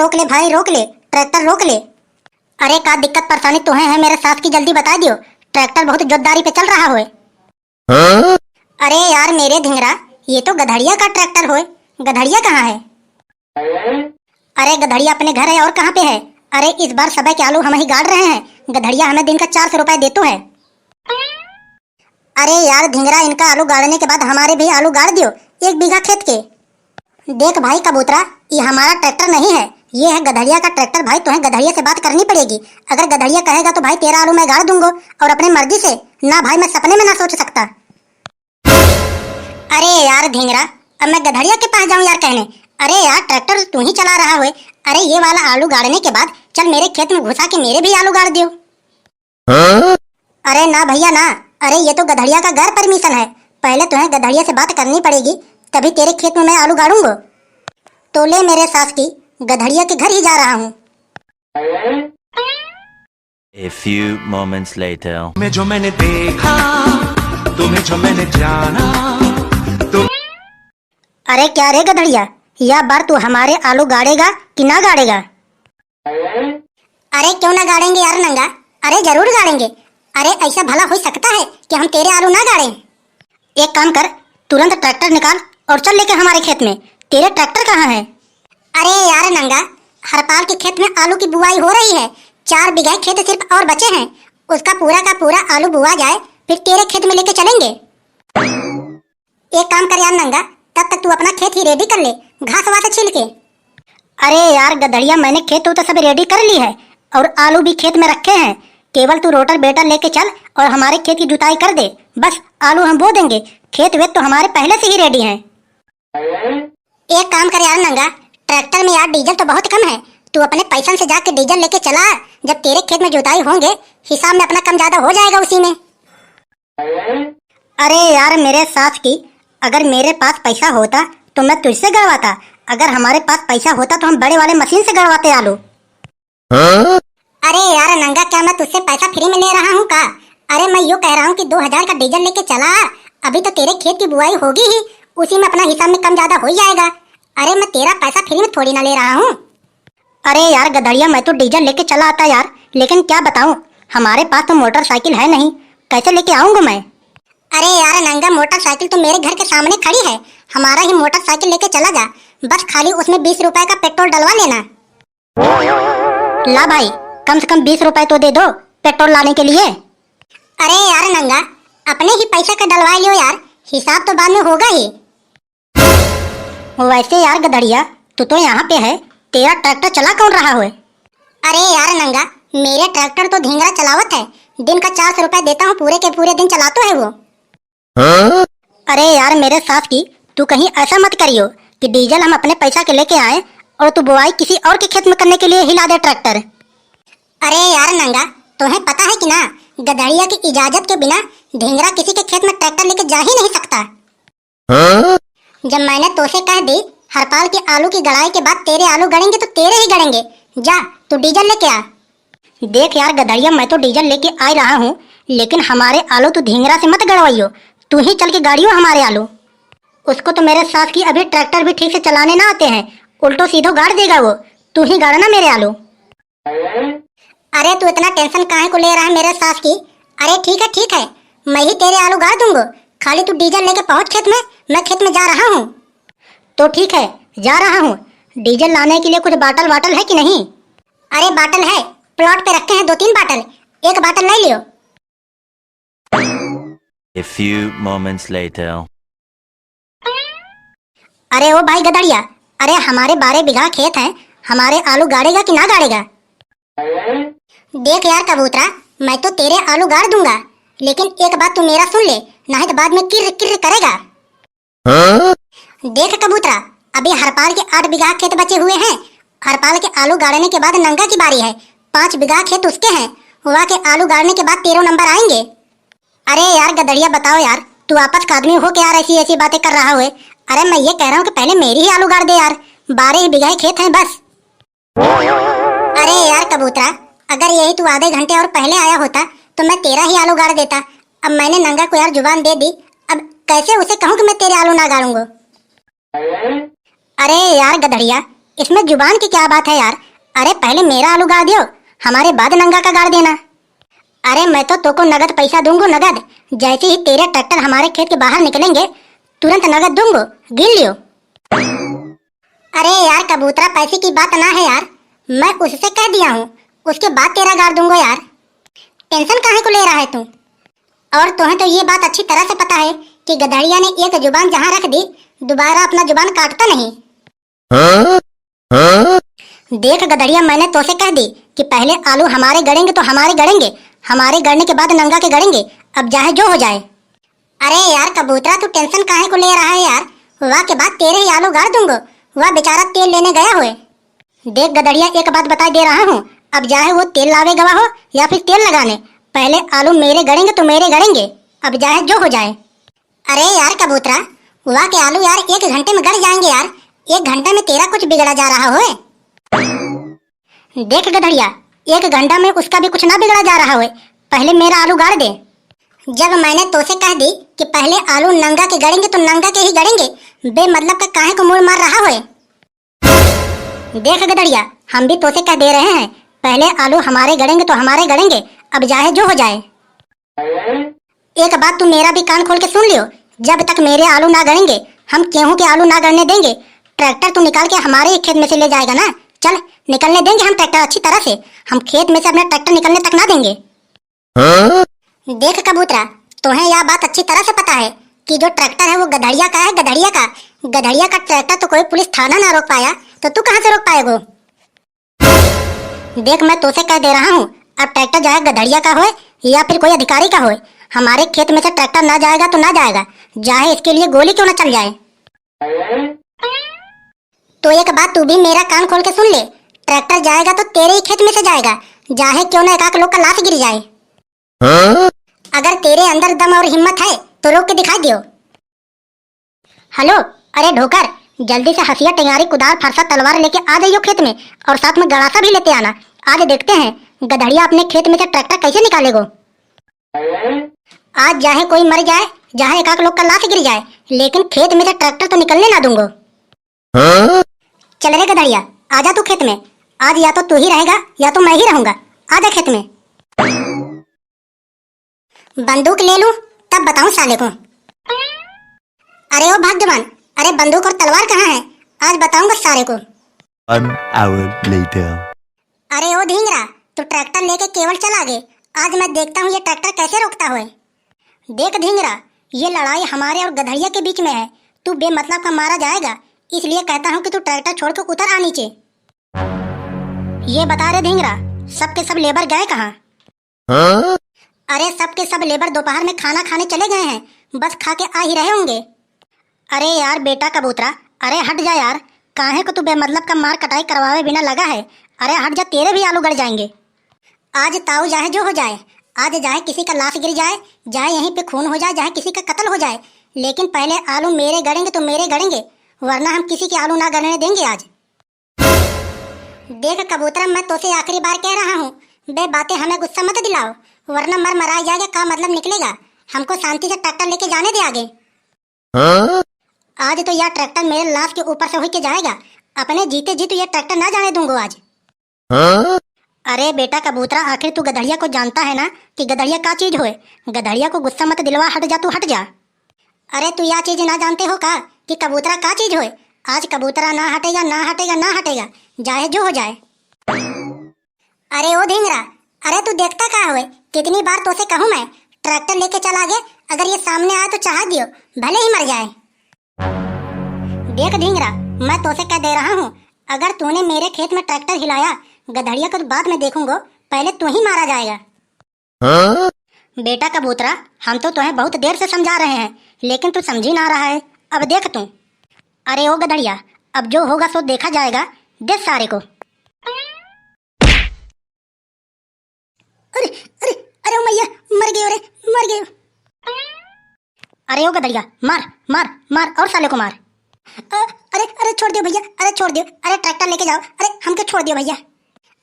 रोक ले भाई, रोक ले, ट्रैक्टर रोक ले। अरे का दिक्कत परेशानी तुम्हें है मेरे साथ की, जल्दी बता दियो। ट्रैक्टर बहुत जोरदारी पे चल रहा होए। अरे यार मेरे धिंगरा, ये तो गधड़िया का ट्रैक्टर होए। गधड़िया कहाँ है? अरे गधड़िया अपने घर है और कहाँ पे है? अरे इस बार सबे के आलू हम ही गाड़ रहे हैं। गधड़िया हमें दिन का 400 रुपए देतो है। अरे यार धिंगरा, इनका आलू गाड़ने के बाद हमारे भी आलू गाड़ दियो 1 बीघा खेत के। देख भाई कबूतरा, ये हमारा ट्रैक्टर नहीं है, ये है गधड़िया का ट्रैक्टर। भाई तुम्हें गधड़िया से बात करनी पड़ेगी। अगर गधड़िया कहेगा तो भाई तेरा आलू मैं गाड़ दूंगा, और अपने मर्जी से ना भाई, मैं सपने में ना सोच सकता। अरे यार धिंगरा, अब मैं गधड़िया के पास जाऊं यार कहने? अरे यार ट्रैक्टर तू ही चला रहा है। अरे ये वाला आलू गाड़ने के बाद चल मेरे खेत में घुसा के मेरे भी आलू गाड़ दियो। अरे ना भैया ना, अरे ये तो गधड़िया का घर परमिशन है। पहले तुम्हें गधड़िया से बात करनी पड़ेगी, तभी तेरे खेत में मैं आलू गाड़ूंगा। तो ले मेरे सास की, गधड़िया के घर ही जा रहा हूँ। A few moments later. तुम्हें जो मैंने देखा, तुम्हें जो मैंने जाना, तुम... अरे क्या रे गधड़िया, या बार तू हमारे आलू गाड़ेगा कि ना गाड़ेगा? अरे क्यों ना गाड़ेंगे यार नंगा, अरे जरूर गाड़ेंगे। अरे ऐसा भला हो सकता है कि हम तेरे आलू ना गाड़ें? एक काम कर, तुरंत ट्रैक्टर निकाल और चल लेके हमारे खेत में। तेरे ट्रैक्टर कहाँ है? अरे यार नंगा, हरपाल के खेत में आलू की बुआई हो रही है। 4 बीघा खेत सिर्फ और बचे हैं, उसका पूरा का पूरा आलू बुआ जाए फिर तेरे खेत में लेके चलेंगे। एक काम कर यार नंगा, तब तक तू अपना खेत ही रेडी कर ले, घास वास छील के। अरे यार गधड़िया, मैंने खेत तो सब रेडी कर ली है और आलू भी खेत में रखे हैं। केवल तू रोटर बेटर लेके चल और हमारे खेत की जुताई कर दे, बस आलू हम बो देंगे। खेत वेत तो हमारे पहले से ही रेडी हैं। एक काम कर यार नंगा, ट्रैक्टर में यार डीजल तो बहुत कम है, तू अपने पैसा से जाके डीजल लेके चला। जब तेरे खेत में जुताई होंगे हिसाब में अपना कम ज्यादा हो जाएगा उसी में। अरे यार मेरे सास की, अगर मेरे पास पैसा होता तो मैं तुझसे गड़वाता। अगर हमारे पास पैसा होता तो हम बड़े वाले मशीन से गड़वाते आलू। अरे यार नंगा, क्या मैं तुझसे पैसा फ्री में ले रहा हूँ का? अरे मैं यूँ कह रहा हूँ कि 2000 का डीजल लेके चला, अभी तो तेरे खेत की बुआई होगी ही, उसी में अपना हिसाब में कम ज्यादा हो जाएगा। अरे मैं तेरा पैसा फ्री में थोड़ी ना ले रहा हूँ। अरे यार गधड़िया, मैं तो डीजल लेके चला आता यार, लेकिन क्या बताऊँ, हमारे पास तो मोटरसाइकिल है नहीं, कैसे लेके आऊंगा मैं? अरे यार नंगा, मोटरसाइकिल तो मेरे घर के सामने खड़ी है, हमारा ही मोटरसाइकिल लेके चला जा, बस खाली उसमें 20 रुपए का पेट्रोल डलवा लेना। ला भाई, कम से कम 20 रुपए तो दे दो पेट्रोल लाने के लिए। अरे यार नंगा, अपने ही पैसे का डलवा लियो यार, हिसाब तो बाद में होगा ही। वैसे यार गधड़िया, तू तो यहाँ पे है, तेरा ट्रैक्टर चला कौन रहा है? अरे यार नंगा, मेरे ट्रैक्टर तो धिंगरा चलावत है, दिन का 400 रुपए देता हूँ, पूरे के पूरे दिन चलातो है वो। अरे यार मेरे साथ की, तू कहीं ऐसा मत करियो कि डीजल हम अपने पैसा के लेके आए और तू बुआई किसी और के खेत में करने के लिए हिला दे ट्रैक्टर। अरे यार नंगा, तुम्हें पता है कि ना, गधड़िया की इजाजत के बिना धिंगरा किसी के खेत में ट्रैक्टर लेके जा ही नहीं सकता। जब मैंने तोसे कह दी हरपाल के आलू की गड़ाई के बाद तेरे आलू गड़ेंगे तो तेरे ही गड़ेंगे, जा तू डीजल लेके आ। देख यार गधड़िया, मैं तो डीजल लेके आ रहा हूँ, लेकिन हमारे आलू तू धिंगरा से मत गड़वाइयो, तू ही चल के गाड़ियो हमारे आलू। उसको तो मेरे साथ की अभी ट्रैक्टर भी ठीक से चलाने ना आते हैं, उल्टो सीधो गाड़ देगा वो, तू ही गाड़ना मेरे आलू। अरे तू इतना टेंशन काहे को ले रहा है मेरे सास की? अरे ठीक है, मैं ही तेरे आलू गाड़ दूंगा, खाली तू डीजल लेके पहुंच खेत में, मैं खेत में जा रहा हूँ। तो ठीक है, जा रहा हूँ। डीजल लाने के लिए कुछ बाटल वाटल है कि नहीं? अरे बाटल है, प्लॉट पे रखे हैं 2-3 बाटल, एक बाटल ले लियो। A few moments later. अरे ओ भाई गधड़िया, अरे हमारे 12 बीघा खेत हैं, हमारे आलू गाड़ेगा कि ना गाड़ेगा? देख यार कबूतरा, मैं तो तेरे आलू गाड़ दूंगा, लेकिन एक बात तू मेरा सुन ले, नहीं तो बाद में किर किर करेगा। देख कबूतरा, अभी हरपाल के 8 बीघा खेत बचे हुए हैं, हरपाल के आलू गाड़ने के बाद नंगा की बारी है, 5 बीघा खेत उसके हैं, वहाँ के आलू गाड़ने के बाद 13 नंबर आएंगे। अरे यार गधड़िया बताओ यार, तू आपस का आदमी हो के यार ऐसी ऐसी बातें कर रहा है? अरे मैं ये कह रहा हूँ कि पहले मेरी ही आलू गाड़ दे यार, 12 बीघा खेत हैं बस। अरे यार कबूतरा, अगर यही तू आधे घंटे और पहले आया होता तो मैं तेरा ही आलू गाड़ देता। अब मैंने नंगा को यार जुबान दे दी, अब कैसे उसे कहूँ कि मैं तेरे आलू ना गाड़ूंगा? अरे यार गधड़िया, इसमें जुबान की क्या बात है यार। अरे पहले मेरा आलू गाड़ दियो, हमारे बाद नंगा का गाड़ देना। अरे मैं तो तोको नगद पैसा दूंगा, नगद। जैसे ही तेरे ट्रैक्टर हमारे खेत के बाहर निकलेंगे तुरंत नगद दूंगा, गिन लियो। अरे यार कबूतरा, पैसे की बात ना है यार, मैं उससे कह दिया हूँ, उसके बाद तेरा गाड़ दूंगा यार। टेंशन काहे को ले रहा है तू? और तुम्हें तो ये बात अच्छी तरह से पता है कि गधड़िया ने एक जुबान जहाँ रख दी दोबारा अपना जुबान काटता नहीं। देख गधड़िया, मैंने तो से कह दी कि पहले आलू हमारे गड़ेंगे तो हमारे गड़ेंगे, हमारे गड़ने के बाद नंगा के गड़ेंगे, अब चाहे जो हो जाए। अरे यार कबूतरा, तू टेंशन काहे को ले रहा है यार? वाह के बाद तेरे ही आलू गाड़ दूंगा, वह बेचारा तेल लेने गया हुए। देख गधड़िया, एक बात बता दे रहा हूँ, अब चाहे वो तेल लावे गवा हो या फिर तेल लगाने, पहले आलू मेरे गड़ेंगे तो मेरे गड़ेंगे, अब चाहे जो हो जाए। अरे यार कबूतरा, वाह के आलू यार 1 घंटे में गड़ जाएंगे यार, 1 घंटे में तेरा कुछ बिगड़ा जा रहा हो। देख गधड़िया, 1 घंटा में उसका भी कुछ ना बिगड़ा जा रहा हो, पहले मेरा आलू गाड़ दे। जब मैंने तो से कह दी कि पहले आलू नंगा के गड़ेंगे तो नंगा के ही गड़ेंगे, बेमतलब का काहे को मुड़ मार रहा हो? देख गधड़िया, हम भी तो से कह दे रहे हैं, पहले आलू हमारे गड़ेंगे तो हमारे गड़ेंगे, अब चाहे जो हो जाए। एक बात तू मेरा भी कान खोल के सुन लियो, जब तक मेरे आलू ना गड़ेंगे हम गेहूं के आलू ना गड़ने देंगे। ट्रैक्टर तू निकाल के हमारे ही खेत में से ले जाएगा ना? चल निकलने देंगे हम ट्रैक्टर अच्छी तरह से, हम खेत में से अपना ट्रैक्टर निकलने तक ना देंगे। देख कबूतरा, तुम्हें यह बात अच्छी तरह से पता है कि जो ट्रैक्टर है वो गधड़िया का है, गधड़िया का। गधड़िया का ट्रैक्टर तो कोई पुलिस थाना ना रोक पाया, तो तू कहाँ से रोक पाएगो? देख मैं तो से कह दे रहा हूँ, अब ट्रैक्टर चाहे गधड़िया का हो या फिर कोई अधिकारी का हो, हमारे खेत में से ट्रैक्टर ना जाएगा तो ना जाएगा, चाहे इसके लिए गोली क्यों ना चल जाए। तो एक बात तू भी मेरा कान खोल के सुन ले, ट्रैक्टर जाएगा तो तेरे ही खेत में से जाएगा, चाहे क्यों ना एक लोग का लाश गिर जाए। अगर तेरे अंदर दम और हिम्मत है तो रोक के दिखा दियो। हेलो, अरे ढोकर, जल्दी से हसिया, टेंगारी, कुदाल, फरसा, तलवार लेके आ जाइयो खेत में, और साथ में गड़ासा भी लेते आना। आज देखते हैं गधड़िया अपने खेत में से ट्रैक्टर कैसे निकालेगो। आज चाहे कोई मर जाए, चाहे एक लोग का लाश गिर जाए, लेकिन खेत में से ट्रैक्टर तो निकलने ना दूंगो। चल रे गधड़िया, आजा तू खेत में, आज या तो तू ही रहेगा या तो मैं ही रहूंगा, आजा खेत में। बंदूक ले लूं तब बताऊं साले को। अरे ओ भाग्यवान, अरे बंदूक और तलवार कहाँ है? आज बताऊंगा सारे को। 1 hour later. अरे ओ ढींगरा, तू ट्रैक्टर लेके केवल चल आगे, आज मैं देखता हूँ ये ट्रैक्टर कैसे रोकता हुए। देख ढींगरा, ये लड़ाई हमारे और गधड़िया के बीच में है, तू बेमतलब का मारा जाएगा, इसलिए कहता हूँ कि तू ट्रैक्टर छोड़कर उतर आ नीचे। ये बता रहे ढींगरा, सब के सब लेबर गए कहाँ? अरे सब के सब लेबर दोपहर में खाना खाने चले गए हैं, बस खा के आ ही रहे होंगे। अरे यार बेटा कबूतरा, अरे हट जा यार, काहे को तू बेमतलब का मार कटाई करवावे बिना लगा है? अरे हट जा, तेरे भी आलू गड़ जाएंगे। आज ताऊ चाहे जो हो जाए, आज चाहे किसी का लाश गिर जाए, चाहे यहीं पे खून हो जाए, चाहे किसी का कत्ल हो जाए, लेकिन पहले आलू मेरे गड़ेंगे तो मेरे गड़ेंगे, वरना हम किसी के आलू ना गड़ने देंगे आज। देख कबूतरा, मैं तो से आखिरी बार कह रहा हूँ, बे बातें हमें गुस्सा मत दिलाओ, वरना मर मरा जाएगा, का मतलब निकलेगा। हमको शांति से ट्रैक्टर लेके जाने दे आगे। आज तो यह ट्रैक्टर मेरे लाश के ऊपर से होके के जाएगा, अपने जीते जी तो यह ट्रैक्टर ना जाने दूंगा आज। अरे बेटा कबूतरा, आखिर तू गधड़िया को जानता है ना कि गधड़िया का चीज होए? गधड़िया को गुस्सा मत दिलवा, हट जा, तू हट जा। अरे तू यह चीज ना जानते हो का कि कबूतरा का चीज होए? आज कबूतरा ना हटेगा, ना हटेगा, ना हटेगा, चाहे जो हो जाए। अरे ओ ढींगरा, अरे तू देखता का हुए, कितनी बार तो से कहूँ मैं, ट्रैक्टर लेके चल आगे, अगर ये सामने आए तो चाह दियो, भले ही मर जाए। देख ढींगरा, मैं तो से कह दे रहा हूँ, अगर तूने मेरे खेत में ट्रैक्टर हिलाया, गधड़िया को तो बाद में देखूंगा, पहले तू ही मारा जाएगा। बेटा कबूतरा, हम तो तुम्हें बहुत देर से समझा रहे हैं, लेकिन तू समझी ना रहा है, अब देख तू। अरे ओ गधड़िया, अब जो होगा सो देखा जाएगा, देख सारे को। अरे अरे अरे मैया, मर गए, अरे मर गए। अरे ओ गधड़िया, मार मार मार, और साले को मार। अरे अरे छोड़ दियो भैया, अरे छोड़ दियो, अरे ट्रैक्टर लेके जाओ, अरे हमको छोड़ दियो भैया।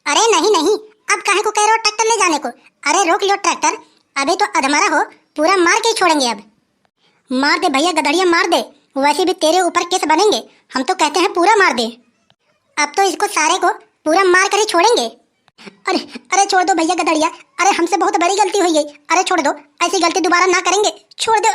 अरे नहीं नहीं, अब काहे को कह रहे हो ट्रैक्टर ले जाने को? अरे रोक लियो ट्रैक्टर, अभी तो अधमरा हो, पूरा मार के ही छोड़ेंगे। अब मार दे भैया, गधड़िया मार दे, वैसे भी तेरे ऊपर केस बनेंगे, हम तो कहते हैं पूरा मार दे। अब तो इसको सारे को पूरा मार कर ही छोड़ेंगे। अरे अरे छोड़ दो भैया गदड़िया, अरे हमसे बहुत बड़ी गलती हुई गई, अरे छोड़ दो, ऐसी गलती दोबारा ना करेंगे, छोड़ दो।